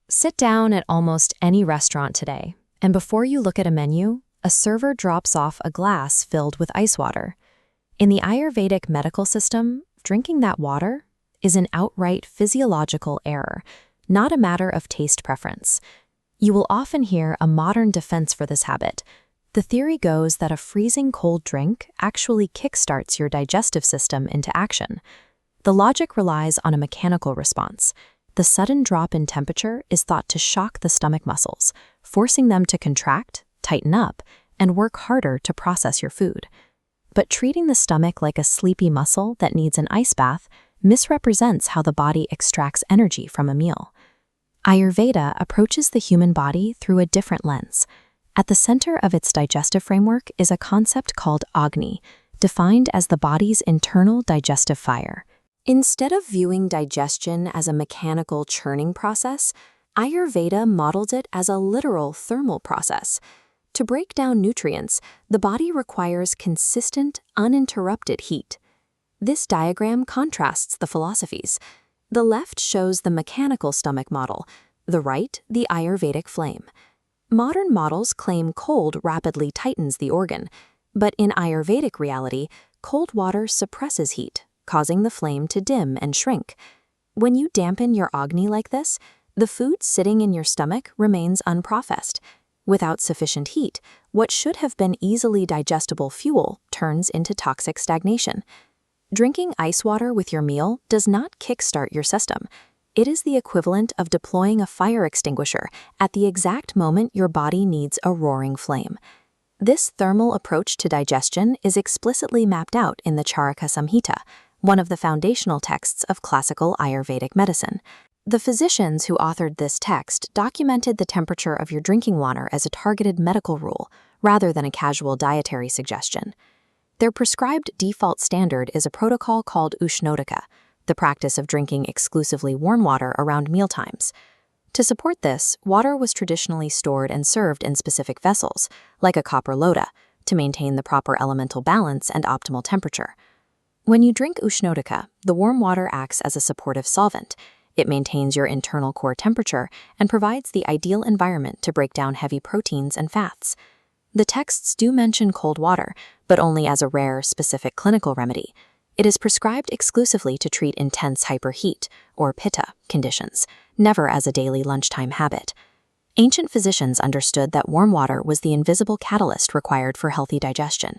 Sit down at almost any restaurant today, and before you look at a menu, a server drops off a glass filled with ice water. In the Ayurvedic medical system, drinking that water is an outright physiological error, not a matter of taste preference. You will often hear a modern defense for this habit. The theory goes that a freezing cold drink actually kickstarts your digestive system into action. The logic relies on a mechanical response. The sudden drop in temperature is thought to shock the stomach muscles, forcing them to contract, tighten up, and work harder to process your food. But treating the stomach like a sleepy muscle that needs an ice bath misrepresents how the body extracts energy from a meal. Ayurveda approaches the human body through a different lens. At the center of its digestive framework is a concept called agni, defined as the body's internal digestive fire. Instead of viewing digestion as a mechanical churning process, Ayurveda modeled it as a literal thermal process. To break down nutrients, the body requires consistent, uninterrupted heat. This diagram contrasts the philosophies. The left shows the mechanical stomach model, the right, the Ayurvedic flame. Modern models claim cold rapidly tightens the organ, but in Ayurvedic reality, cold water suppresses heat, causing the flame to dim and shrink. When you dampen your agni like this, the food sitting in your stomach remains unprocessed. Without sufficient heat, what should have been easily digestible fuel turns into toxic stagnation. Drinking ice water with your meal does not kickstart your system. It is the equivalent of deploying a fire extinguisher at the exact moment your body needs a roaring flame. This thermal approach to digestion is explicitly mapped out in the Charaka Samhita, one of the foundational texts of classical Ayurvedic medicine. The physicians who authored this text documented the temperature of your drinking water as a targeted medical rule, rather than a casual dietary suggestion. Their prescribed default standard is a protocol called ushnodaka, the practice of drinking exclusively warm water around mealtimes. To support this, water was traditionally stored and served in specific vessels, like a copper loda, to maintain the proper elemental balance and optimal temperature. When you drink ushnodaka, the warm water acts as a supportive solvent. It maintains your internal core temperature and provides the ideal environment to break down heavy proteins and fats. The texts do mention cold water, but only as a rare, specific clinical remedy. It is prescribed exclusively to treat intense hyperheat, or pitta, conditions, never as a daily lunchtime habit. Ancient physicians understood that warm water was the invisible catalyst required for healthy digestion.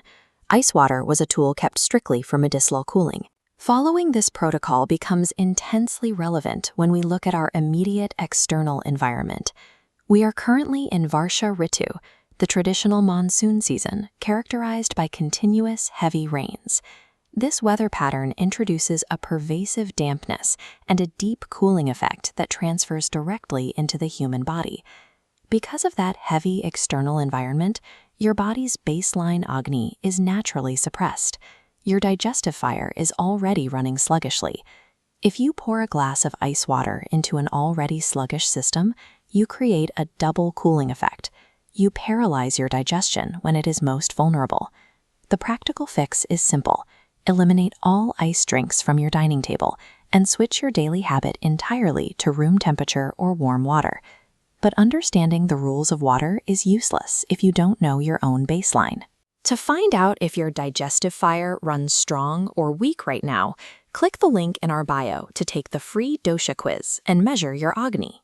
Ice water was a tool kept strictly for medicinal cooling. Following this protocol becomes intensely relevant when we look at our immediate external environment. We are currently in Varsha Ritu, the traditional monsoon season, characterized by continuous heavy rains. This weather pattern introduces a pervasive dampness and a deep cooling effect that transfers directly into the human body. Because of that heavy external environment, your body's baseline agni is naturally suppressed. Your digestive fire is already running sluggishly. If you pour a glass of ice water into an already sluggish system, you create a double cooling effect. You paralyze your digestion when it is most vulnerable. The practical fix is simple. Eliminate all ice drinks from your dining table and switch your daily habit entirely to room temperature or warm water. But understanding the rules of water is useless if you don't know your own baseline. To find out if your digestive fire runs strong or weak right now, click the link in our bio to take the free dosha quiz and measure your agni.